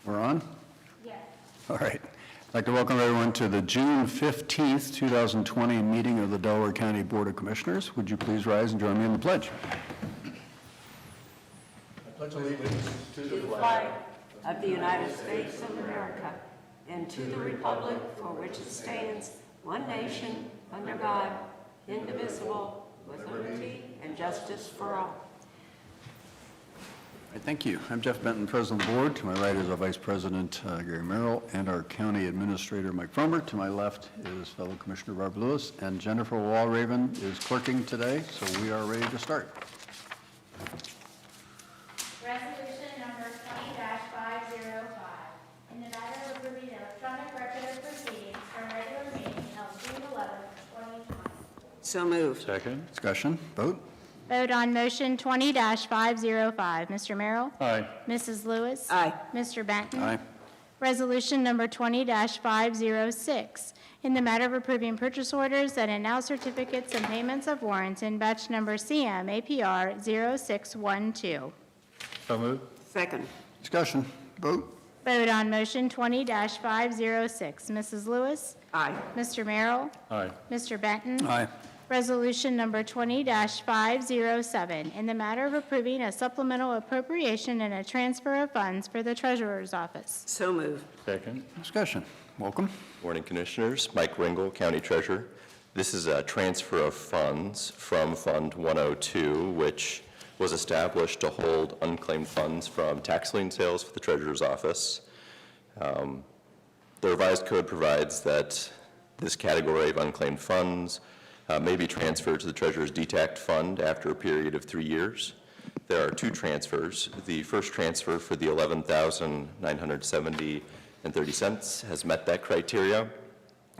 We're on? Yes. All right. I'd like to welcome everyone to the June 15th, 2020 meeting of the Delaware County Board of Commissioners. Would you please rise and join me in the pledge? I pledge allegiance to the flag of the United States of America and to the republic for which it stands, one nation, under God, indivisible, with liberty and justice for all. All right, thank you. I'm Jeff Benton, President of the Board. To my right is our Vice President, Gary Merrill, and our County Administrator, Mike Fromer. To my left is fellow Commissioner Barb Lewis, and Jennifer Walraven is clerking today, so we are ready to start. Resolution number 20-505, in the matter of approving electronic record of proceedings for a regular meeting held June 11, 2020. So moved. Second. Discussion. Vote. Vote on motion 20-505. Mr. Merrill? Aye. Mrs. Lewis? Aye. Mr. Benton? Aye. Resolution number 20-506, in the matter of approving purchase orders and announce certificates and payments of warrants in batch number CM APR 0612. So moved. Second. Discussion. Vote. Vote on motion 20-506. Mrs. Lewis? Aye. Mr. Merrill? Aye. Mr. Benton? Aye. Resolution number 20-507, in the matter of approving a supplemental appropriation and a transfer of funds for the Treasurer's Office. So moved. Second. Discussion. Welcome. Morning, Commissioners. Mike Ringel, County Treasurer. This is a transfer of funds from Fund 102, which was established to hold unclaimed funds from tax lien sales for the Treasurer's Office. The revised code provides that this category of unclaimed funds may be transferred to the Treasurer's DTAC fund after a period of 3 years. There are two transfers. The first transfer for the $11,970.30 has met that criteria,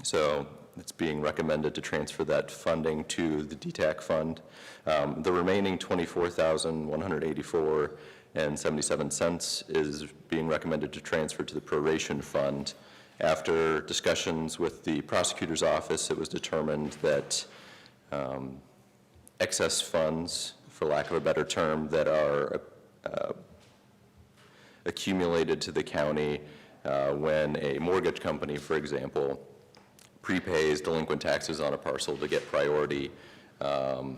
so it's being recommended to transfer that funding to the DTAC fund. The remaining $24,184.77 is being recommended to transfer to the proration fund. After discussions with the prosecutor's office, it was determined that excess funds, for lack of a better term, that are accumulated to the county when a mortgage company, for example, prepays delinquent taxes on a parcel to get priority, that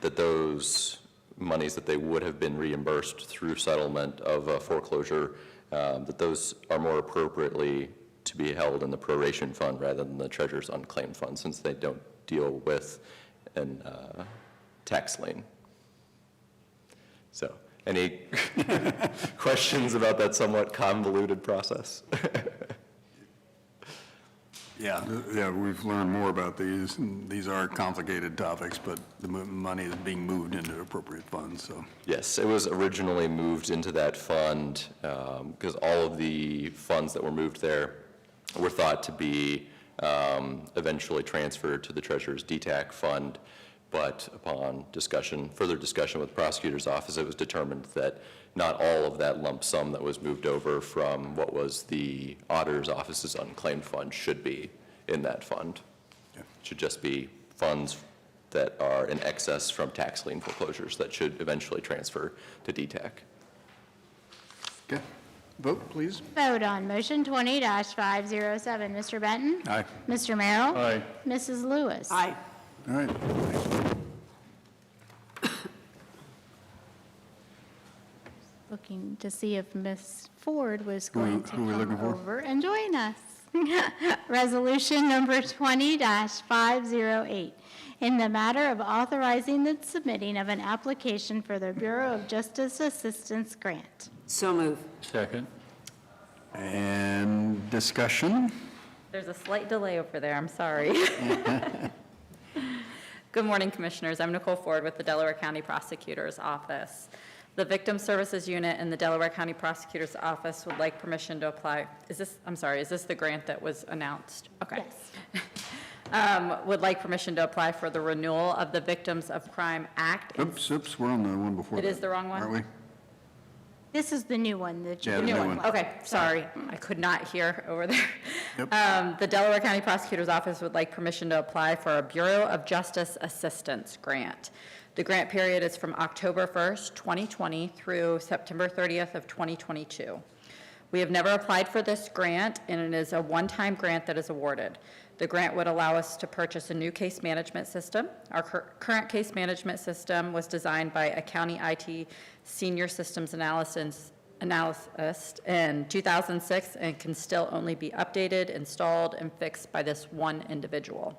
those monies that they would have been reimbursed through settlement of a foreclosure, that those are more appropriately to be held in the proration fund rather than the Treasurer's unclaimed fund, since they don't deal with an tax lien. So, any questions about that somewhat convoluted process? Yeah, we've learned more about these. And these are complicated topics, but the money is being moved into appropriate funds, so. Yes, it was originally moved into that fund because all of the funds that were moved there were thought to be eventually transferred to the Treasurer's DTAC fund, but upon further discussion with the prosecutor's office, it was determined that not all of that lump sum that was moved over from what was the auditor's office's unclaimed fund should be in that fund. Yeah. It should just be funds that are in excess from tax lien foreclosures that should eventually transfer to DTAC. Okay. Vote, please. Vote on motion 20-507. Mr. Benton? Aye. Mr. Merrill? Aye. Mrs. Lewis? Aye. All right. Looking to see if Ms. Ford was going to who are we looking come for? over and join us. Resolution number 20-508, in the matter of authorizing the submitting of an application for the Bureau of Justice Assistance Grant. So moved. Second. And discussion? There's a slight delay over there, I'm sorry. Good morning, Commissioners. I'm Nicole Ford with the Delaware County Prosecutor's Office. The Victim Services Unit in the Delaware County Prosecutor's Office would like permission to apply. Is this the grant that was announced? Okay. Yes. Would like permission to apply for the renewal of the Victims of Crime Act. Oops, we're on the one before It that. is the wrong one? Aren't we? This is the new one. Yeah, the new one. Okay, sorry, I could not hear over there. Yep. The Delaware County Prosecutor's Office would like permission to apply for a Bureau of Justice Assistance grant. The grant period is from October 1st, 2020 through September 30th of 2022. We have never applied for this grant, and it is a one-time grant that is awarded. The grant would allow us to purchase a new case management system. Our current case management system was designed by a county IT senior systems analyst in 2006 and can still only be updated, installed, and fixed by this one individual.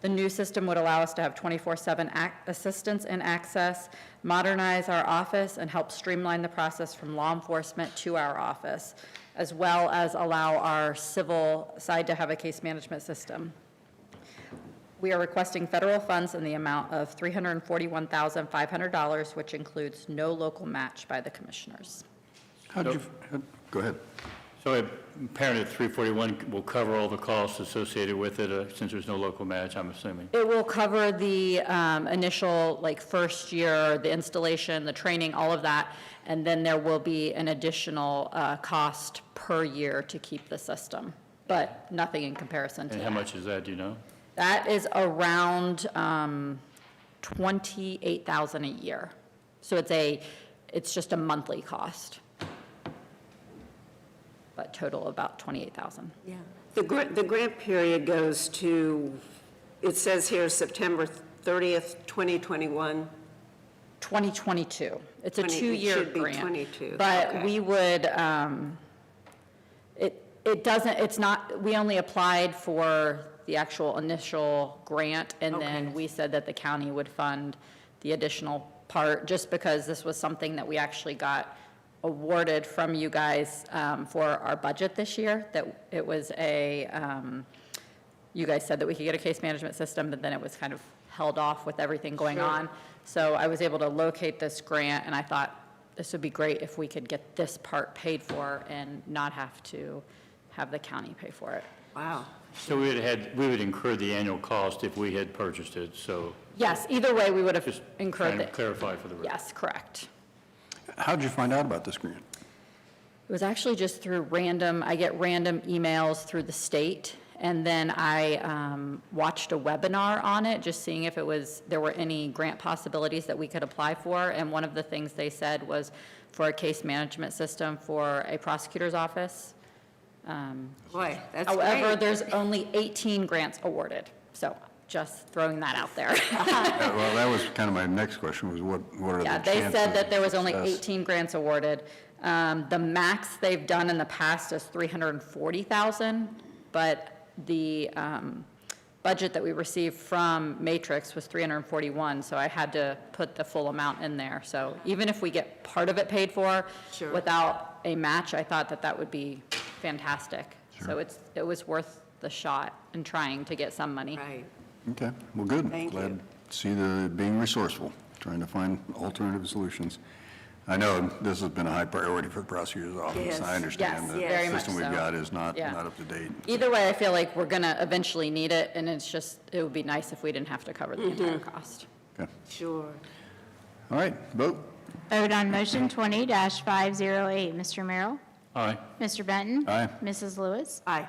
The new system would allow us to have 24/7 assistance and access, modernize our office, and help streamline the process from law enforcement to our office, as well as allow our civil side to have a case management system. We are requesting federal funds in the amount of $341,500, which includes no local match by the commissioners. Go ahead. So apparently 341 will cover all the costs associated with it, since there's no local match, I'm assuming. It will cover the initial, like, first year, the installation, the training, all of that, and then there will be an additional cost per year to keep the system, but nothing in comparison to And that. how much is that, do you know? That is around $28,000 a year. So it's just a monthly cost, but total about $28,000. Yeah. The grant period goes to, it says here September 30th, 2021. 2022. It's a 20 it two-year should be grant. 22, But okay. we would, it doesn't, it's not, we only applied for the actual initial grant, and then Okay. we said that the county would fund the additional part, just because this was something that we actually got awarded from you guys for our budget this year, that it was you guys said that we could get a case management system, but then it was kind of held off with everything going on. So I was able to locate this grant, and I thought this would be great if we could get this part paid for and not have to have the county pay for it. Wow. So we would incur the annual cost if we had purchased it, so Yes, either way, we would have just incurred trying to it. clarify for the record. Yes, correct. How did you find out about this grant? It was actually just through I get random emails through the state, and then I watched a webinar on it, just seeing if there were any grant possibilities that we could apply for, and one of the things they said was for a case management system for a prosecutor's office. Boy, that's However, great. there's only 18 grants awarded, so just throwing that out there. Well, that was kind of my next question, was what are the Yeah, chances? they said that there was of only success? 18 grants awarded. The max they've done in the past is $340,000, but the budget that we received from Matrix was $341,000, so I had to put the full amount in there. So even if we get part of it paid for Sure. without a match, I thought that would be fantastic. So it was worth the shot in trying to get some money. Right. Okay, well, good. Thank Glad you. to see being resourceful, trying to find alternative solutions. I know this has been a high priority for the prosecutor's office. Yes. I understand Yes, the very much system we've so. got is not Yeah. up to date. Either way, I feel like we're going to eventually need it, and it would be nice if we didn't have to cover the entire cost. Okay, Sure. all right, vote. Vote on motion 20-508. Mr. Merrill? Aye. Mr. Benton? Aye. Mrs. Lewis? Aye.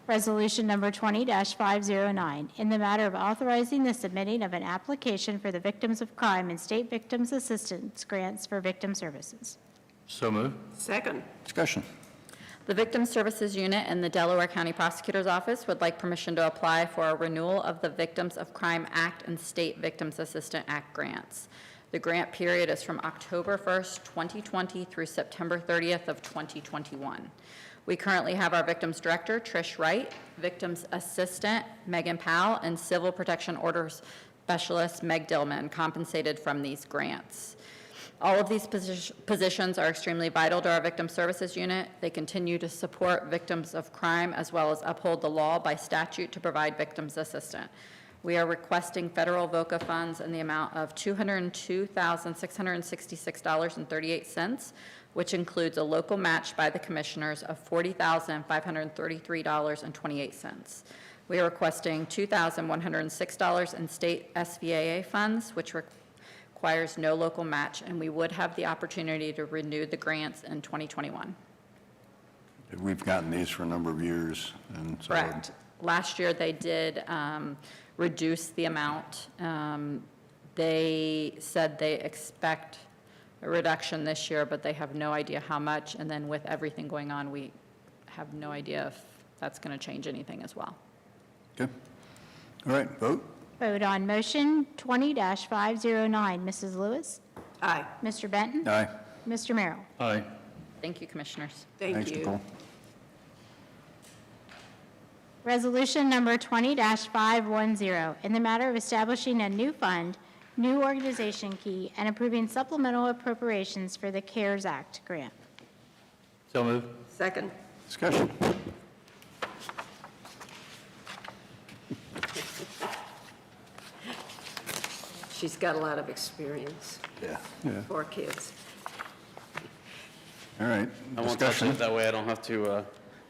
Resolution number 20-509, in the matter of authorizing the submitting of an application for the Victims of Crime and State Victims Assistance Grants for Victim Services. So moved. Second. Discussion. The Victim Services Unit in the Delaware County Prosecutor's Office would like permission to apply for a renewal of the Victims of Crime Act and State Victims Assistance Act grants. The grant period is from October 1st, 2020 through September 30th of 2021. We currently have our Victims Director, Trish Wright, Victims Assistant, Megan Powell, and Civil Protection Orders Specialist, Meg Dillman, compensated from these grants. All of these positions are extremely vital to our Victim Services Unit. They continue to support victims of crime as well as uphold the law by statute to provide victims assistance. We are requesting federal VOCA funds in the amount of $202,666.38, which includes a local match by the commissioners of $40,533.28. We are requesting $2,106 in state SVAA funds, which requires no local match, and we would have the opportunity to renew the grants in 2021. We've gotten these for a number of years, and so. Correct. Last year, they did reduce the amount. They said they expect a reduction this year, but they have no idea how much. And then with everything going on, we have no idea if that's going to change anything as well. Okay. All right, vote. Vote on motion 20-509. Mrs. Lewis? Aye. Mr. Benton? Aye. Mr. Merrill? Aye. Thank you, Commissioners. Thank Thanks, you. Nicole. Resolution number 20-510, in the matter of establishing a new fund, new organization key, and approving supplemental appropriations for the CARES Act grant. So moved. Second. Discussion. She's got a lot of experience. Yeah. Yeah. Poor kids. All right. I won't touch Discussion. it, that way I don't have to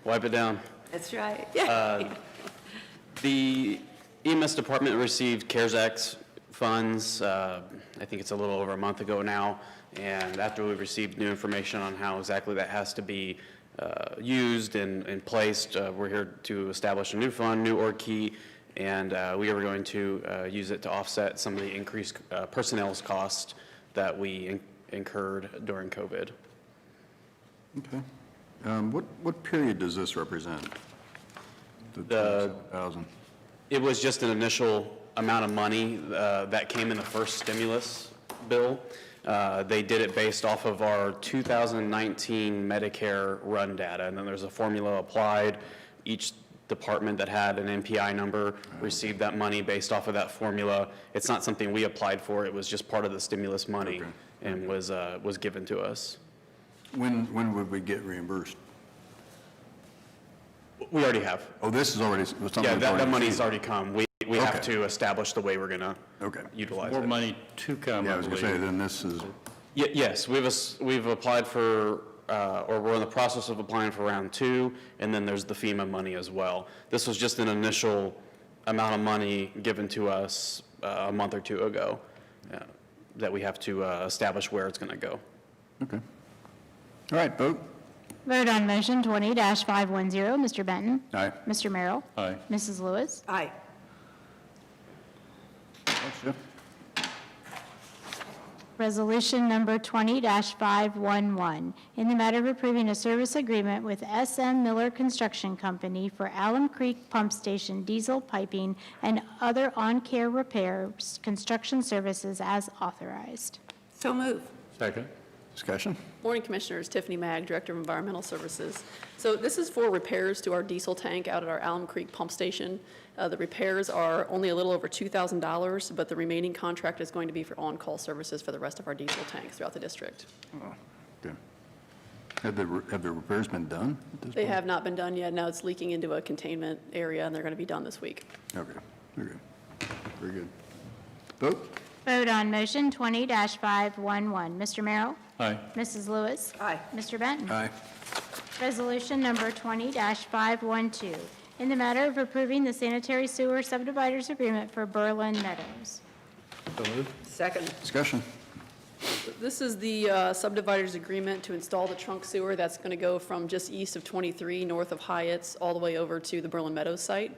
wipe it down. That's right. Yeah. The EMS department received CARES Act funds, I think it's a little over a month ago now, and after we received new information on how exactly that has to be used and placed, we're here to establish a new fund, new org key, and we are going to use it to offset some of the increased personnel costs that we incurred during COVID. Okay. What period does this represent? The The- 27,000. It was just an initial amount of money that came in the first stimulus bill. They did it based off of our 2019 Medicare run data, and then there's a formula applied. Each department that had an NPI number received that money based off of that formula. It's not something we applied for, it was just part of the stimulus money Okay. and was given to us. When would we get reimbursed? We already have. Oh, this is already, something. Yeah, that's that already money's received. already come. We have Okay. to establish the way we're going to Okay. utilize More it. money to come, Yeah, I I was going to say, believe. then this is, Yes, we've applied for, or we're in the process of applying for round 2, and then there's the FEMA money as well. This was just an initial amount of money given to us a month or two ago that we have to establish where it's going to go. okay. All right, vote. Vote on motion 20-510. Mr. Benton? Aye. Mr. Merrill? Aye. Mrs. Lewis? Aye. Thanks, Jeff. Resolution number 20-511, in the matter of approving a service agreement with SM Miller Construction Company for Alum Creek Pump Station diesel piping and other on-care repairs, construction services as authorized. So move. Second. Discussion. Morning, Commissioners. Tiffany Mag, Director of Environmental Services. So this is for repairs to our diesel tank out at our Alum Creek Pump Station. The repairs are only a little over $2,000, but the remaining contract is going to be for on-call services for the rest of our diesel tanks throughout the district. Okay. Have the repairs been done at this They point? have not been done yet. Now it's leaking into a containment area, and they're going to be done this week. Okay, very good. Very good. Vote. Vote on motion 20-511. Mr. Merrill? Aye. Mrs. Lewis? Aye. Mr. Benton? Aye. Resolution number 20-512, in the matter of approving the sanitary sewer subdividers agreement for Berlin Meadows. So moved. Second. Discussion. This is the subdividers agreement to install the trunk sewer that's going to go from just east of 23, north of Hyatt's, all the way over to the Berlin Meadows site.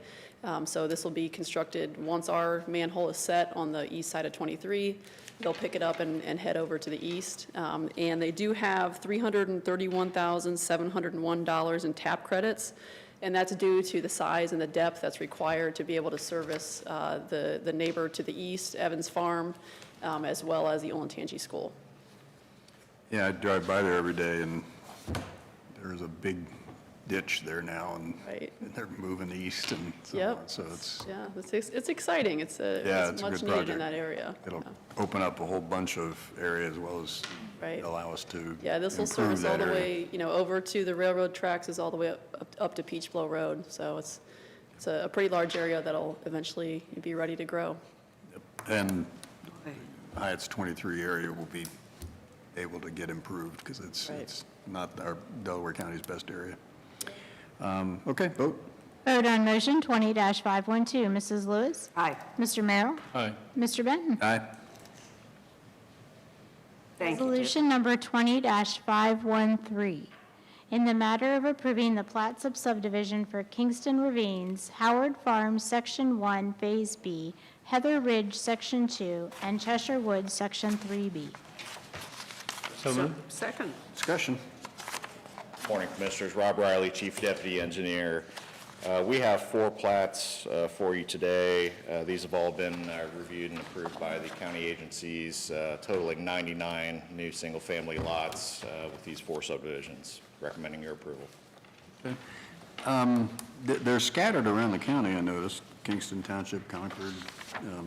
So this will be constructed once our manhole is set on the east side of 23. They'll pick it up and head over to the east. And they do have $331,701 in tap credits, and that's due to the size and the depth that's required to be able to service the neighbor to the east, Evans Farm, as well as the Olentangy School. Yeah, I drive by there every day, and there's a big ditch there now, and Right. they're moving east and so Yep. on. So it's, Yeah, it's exciting. It's Yeah, it's a much good needed in project. that area. it'll Yeah. open up a whole bunch of area as well as Right. allow us to Yeah, this will improve service all that the area. way, over to the railroad tracks, is all the way up to Peach Blow Road. So it's a pretty large area that'll eventually be ready to grow. And Hyatt's 23 area will be able to get improved because Right. it's not our Delaware County's best area. Okay, vote. Vote on motion 20-512. Mrs. Lewis? Aye. Mr. Merrill? Aye. Mr. Benton? Aye. Thank you, Jim. Resolution number 20-513, in the matter of approving the plat subdivision for Kingston Ravines, Howard Farms, Section 1, Phase B, Heather Ridge, Section 2, and Cheshire Woods, Section 3B. So moved. Second. Discussion. Morning, Commissioners. Rob Riley, Chief Deputy Engineer. We have 4 plats for you today. These have all been reviewed and approved by the county agencies, totaling 99 new single-family lots with these 4 subdivisions. Recommending your approval. They're scattered around the county, I noticed. Kingston Township, Concord,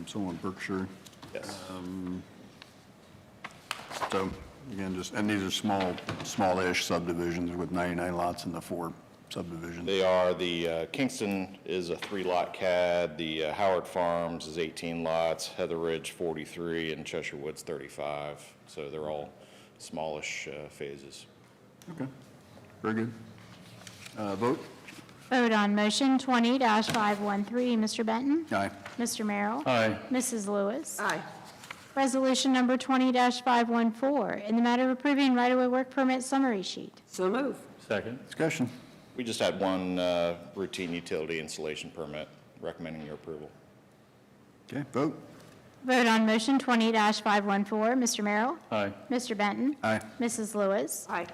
some on Berkshire. Yes. So, again, and these are smallish subdivisions with 99 lots in the 4 subdivisions. They are, the Kingston is a 3-lot CAD, the Howard Farms is 18 lots, Heather Ridge 43, and Cheshire Woods 35. So they're all smallish phases. Okay, very good. Vote? Vote on motion 20-513. Mr. Benton? Aye. Mr. Merrill? Aye. Mrs. Lewis? Aye. Resolution number 20-514, in the matter of approving right-of-way work permit summary sheet. So move. Second. Discussion. We just had one routine utility installation permit, recommending your approval. Okay, vote? Vote on motion 20-514. Mr. Merrill? Aye. Mr. Benton? Aye. Mrs. Lewis? Aye.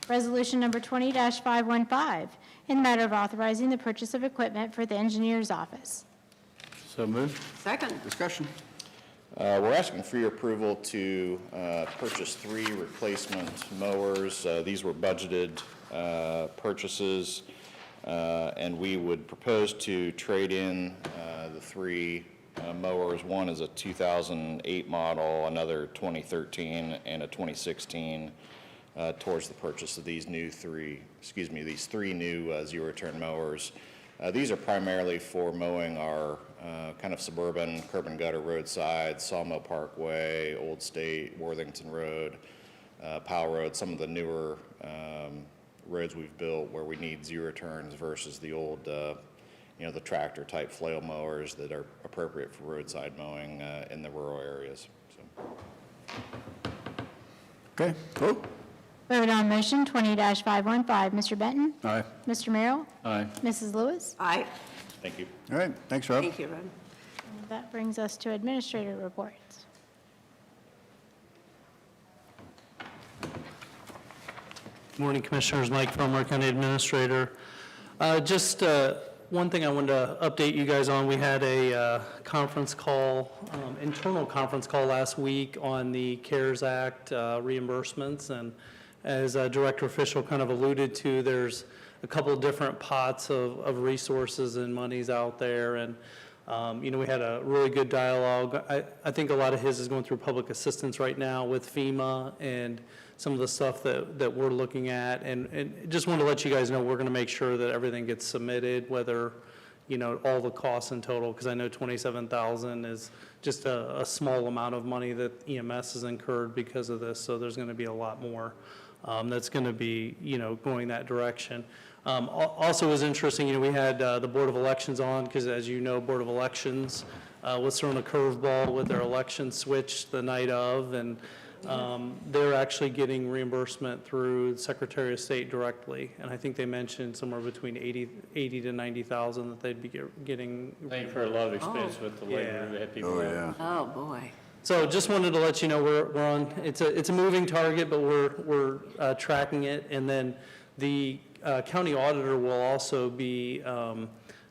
Resolution number 20-515, in the matter of authorizing the purchase of equipment for the engineer's office. So moved. Second. Discussion. We're asking for your approval to purchase 3 replacement mowers. These were budgeted purchases, and we would propose to trade in the 3 mowers. One is a 2008 model, another 2013, and a 2016 towards the purchase of these 3 new zero-turn mowers. These are primarily for mowing our kind of suburban curb and gutter roadsides, Sawmill Parkway, Old State, Worthington Road, Powell Road, some of the newer roads we've built where we need zero turns versus the old, the tractor type flail mowers that are appropriate for roadside mowing in the rural areas. So. Okay, vote? Vote on motion 20-515. Mr. Benton? Aye. Mr. Merrill? Aye. Mrs. Lewis? Aye. Thank you. All right, thanks, Rob. Thank you, Rob. That brings us to administrator reports. Morning, Commissioners. Mike Frommer, County Administrator. Just one thing I wanted to update you guys on. We had a conference call, internal conference call last week on the CARES Act reimbursements. And as Director Official kind of alluded to, there's a couple of different pots of resources and monies out there. And we had a really good dialogue. I think a lot of his is going through public assistance right now with FEMA and some of the stuff that we're looking at. And just wanted to let you guys know we're going to make sure that everything gets submitted, whether, all the costs in total, because I know $27,000 is just a small amount of money that EMS has incurred because of this. So there's going to be a lot more that's going to be, going that direction. Also was interesting, we had the Board of Elections on, because as you know, Board of Elections was thrown a curveball with their election switch the night of, and they're actually getting reimbursement through the Secretary of State directly, and I think they mentioned somewhere between 80 to 90,000 that they'd be getting. They incur a lot of expense with the labor. They had people Oh, out. yeah. Oh, boy. So just wanted to let you know we're on. It's a moving target, but we're tracking it, and then the county auditor will also be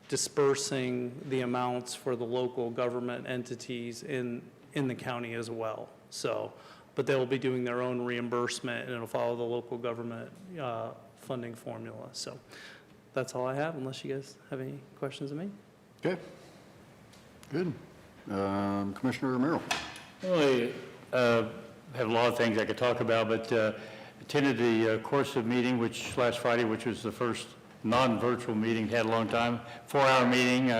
dispersing the amounts for the local government entities in the county as well. So, but they'll be doing their own reimbursement, and it'll follow the local government funding formula. So that's all I have, unless you guys have any questions of me. Okay, good. Commissioner Merrill? Well, I have a lot of things I could talk about, but attended the CORSA meeting, last Friday, which was the first non-virtual meeting, had a long time, 4-hour meeting,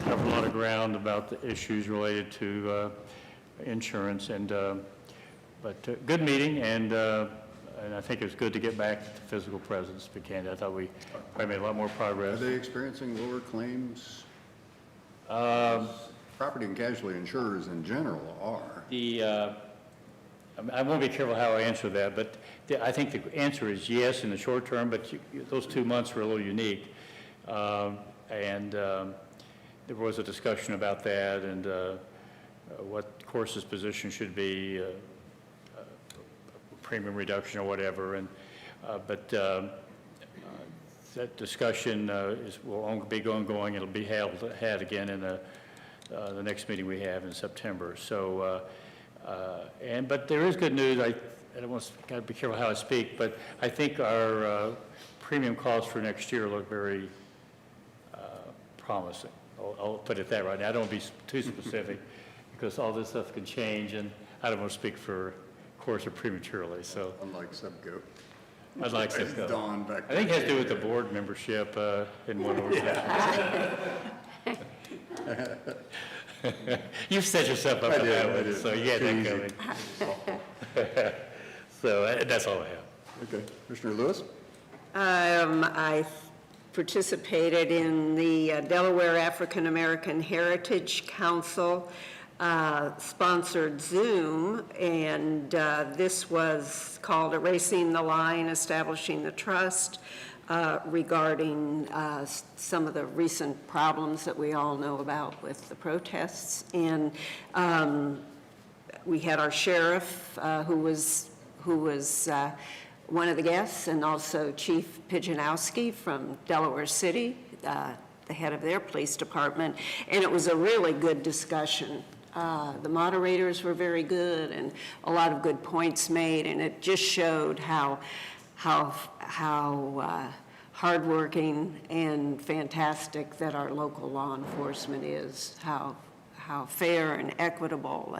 covered a lot of ground about the issues related to insurance, but good meeting, and I think it was good to get back to physical presence, to be candid. I thought we probably made a lot more Are progress. they experiencing lower claims? Property and casualty insurers in general are. I want to be careful how I answer that, but I think the answer is yes in the short term, but those 2 months were a little unique. And there was a discussion about that and what CORSA's position should be. premium reduction or whatever, and, but that discussion will only be ongoing. It'll be had again in the next meeting we have in September. So, but there is good news. I don't want to, got to be careful how I speak, but I think our premium costs for next year look very promising. I'll put it that right now. I don't want to be too specific because all this stuff can change, and I don't want to speak for, of course, prematurely. So Unlike Subco. I'd like to go. Dawn back I think it has to do with the board membership in one organization. You've set yourself up for that one, so you had that coming. So that's all I have. Okay. Commissioner Lewis? I participated in the Delaware African American Heritage Council sponsored Zoom, and this was called Erasing the Line, Establishing the Trust, regarding some of the recent problems that we all know about with the protests. And we had our sheriff, who was one of the guests, and also Chief Pijanowski from Delaware City, the head of their police department, and it was a really good discussion. The moderators were very good, and a lot of good points made, and it just showed how hardworking and fantastic that our local law enforcement is, how fair and equitable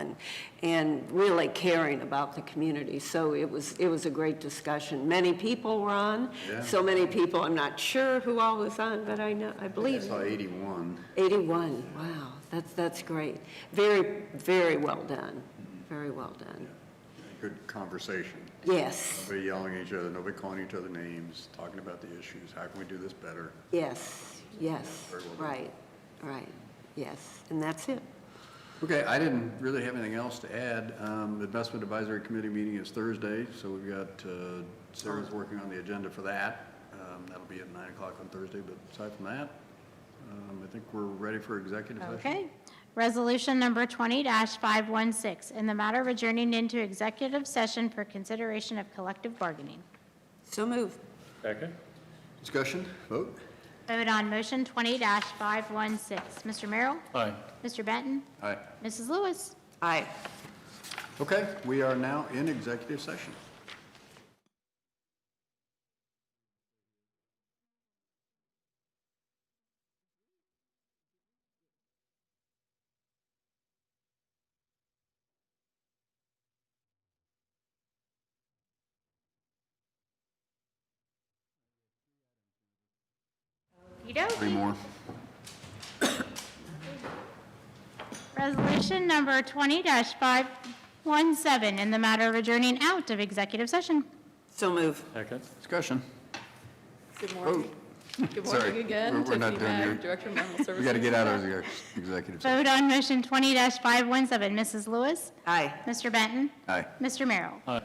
and really caring about the community. So it was a great discussion. Many people were on. Yeah. So many people, I'm not sure who all was on, but I believe. I saw 81. 81, wow, that's great. Very, very well done, very well done. Good conversation. Yes, Nobody yelling at each other, nobody calling each other names, talking about the issues. How can we do this better? yes, yes, Very well done. right, yes, and that's it. Okay, I didn't really have anything else to add. The Investment Advisory Committee meeting is Thursday, so we've got, Sarah's working on the agenda for that. That'll be at 9 o'clock on Thursday, but aside from that, I think we're ready for executive session. Okay. Resolution number 20-516, in the matter of adjourning into executive session for consideration of collective bargaining. So move. Second? Discussion, vote? Vote on motion 20-516. Mr. Merrill? Aye. Mr. Benton? Aye. Mrs. Lewis? Aye. Okay, we are now in executive session. Three more. Resolution number 20-517, in the matter of adjourning out of executive session. So move. Second? Discussion. Good morning. Good Sorry, morning again. we're not Tiffany done Mack, yet. Director of Environmental Services. We got to get out of the executive session. Vote on motion 20-517. Mrs. Lewis? Aye. Mr. Benton? Aye. Mr. Merrill? Aye.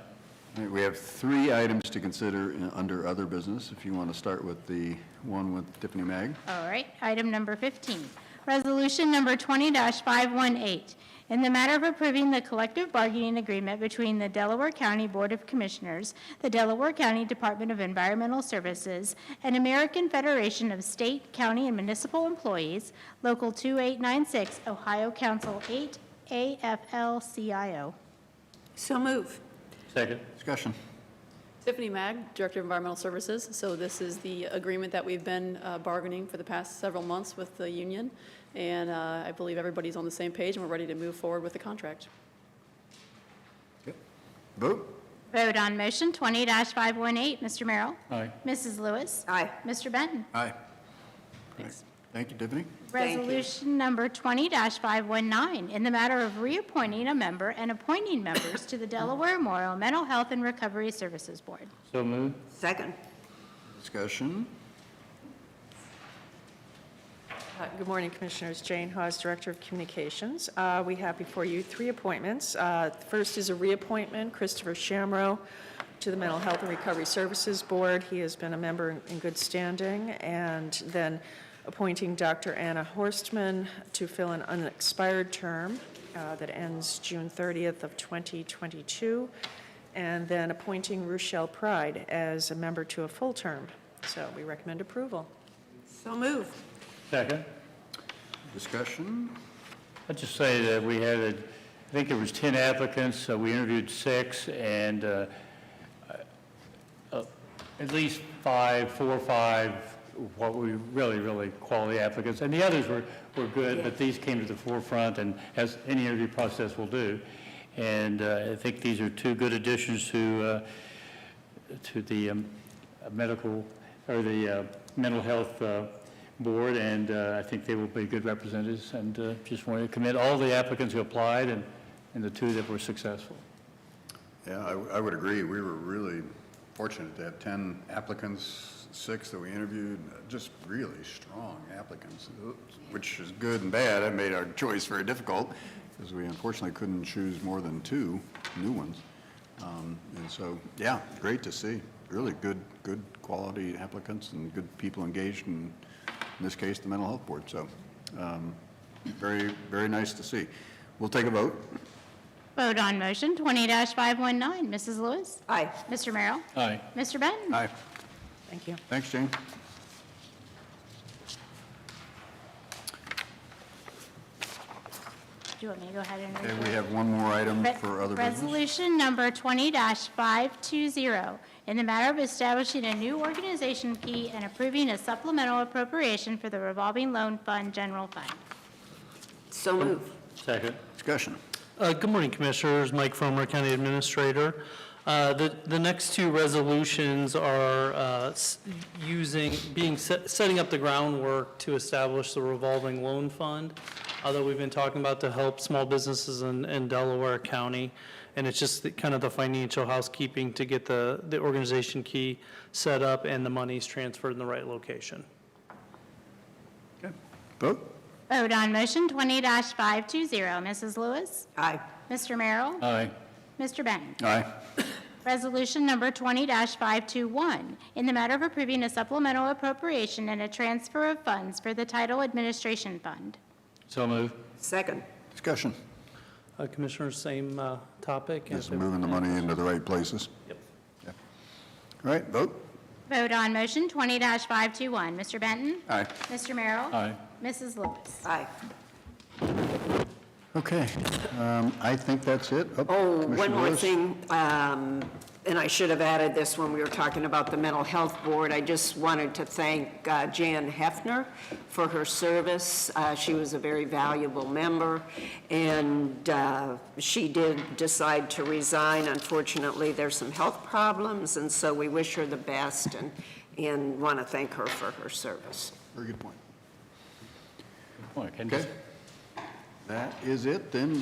All right, we have 3 items to consider under other business. If you want to start with the one with Tiffany Mag. All right, item number 15. Resolution number 20-518, in the matter of approving the collective bargaining agreement between the Delaware County Board of Commissioners, the Delaware County Department of Environmental Services, and American Federation of State, County, and Municipal Employees, Local 2896, Ohio Council 8, AFL-CIO. So move. Second? Discussion. Tiffany Mag, Director of Environmental Services. So this is the agreement that we've been bargaining for the past several months with the union, and I believe everybody's on the same page, and we're ready to move forward with the contract. Vote? Vote on motion 20-518. Mr. Merrill? Aye. Mrs. Lewis? Aye. Mr. Benton? Aye. Thanks. Thank you, Tiffany. Thank you. Resolution number 20-519, in the matter of reappointing a member and appointing members to the Delaware Memorial Mental Health and Recovery Services Board. So moved? Second. Discussion. Good morning, Commissioners. Jane Hawes, Director of Communications. We have before you 3 appointments. First is a reappointment, Christopher Shamrow, to the Mental Health and Recovery Services Board. He has been a member in good standing. And then appointing Dr. Anna Horstman to fill an unexpired term that ends June 30th of 2022. and then appointing Rochelle Pride as a member to a full term. So we recommend approval. So move. Second. Discussion? I'd just say that we had, I think there was 10 applicants, we interviewed 6, and at least 4 or 5, what we really quality applicants, and the others were good, but these came to the forefront, and as any interview process will do. And I think these are 2 good additions to the medical, or the mental health board, and I think they will be good representatives, and just want to commend all the applicants who applied and the 2 that were successful. Yeah, I would agree. We were really fortunate to have 10 applicants, 6 that we interviewed, just really strong applicants, which is good and bad. It made our choice very difficult because we unfortunately couldn't choose more than 2 new ones. And so, yeah, great to see. Really good quality applicants and good people engaged in this case, the Mental Health Board. So very, very nice to see. We'll take a vote. Vote on motion 20-519. Mrs. Lewis? Aye. Mr. Merrill? Aye. Mr. Benton? Aye. Thank you. Thanks, Jane. Do you want me to go ahead and read Okay, it? we have one more item for other business. Resolution number 20-520, in the matter of establishing a new organization key and approving a supplemental appropriation for the revolving loan fund general fund. So move. Second. Discussion. Good morning, Commissioners. Mike Fromer, County Administrator. The next 2 resolutions are setting up the groundwork to establish the revolving loan fund that we've been talking about to help small businesses in Delaware County. And it's just kind of the financial housekeeping to get the organization key set up and the monies transferred in the right location. Okay. Vote. Vote on motion 20-520. Mrs. Lewis? Aye. Mr. Merrill? Aye. Mr. Benton? Aye. Resolution number 20-521, in the matter of approving a supplemental appropriation and a transfer of funds for the Title Administration Fund. So move. Second. Discussion. Commissioners, same topic? Just moving the money into the right places. Yep. Yeah. All right, vote. Vote on motion 20-521. Mr. Benton? Aye. Mr. Merrill? Aye. Mrs. Lewis? Aye. Okay, I think that's it. Oh, Commissioner one more Lewis? thing, and I should have added this when we were talking about the Mental Health Board. I just wanted to thank Jan Hefner for her service. She was a very valuable member, and she did decide to resign. Unfortunately, there's some health problems, and so we wish her the best and want to thank her for her service. Very good point. Good point. And Okay. That is it then.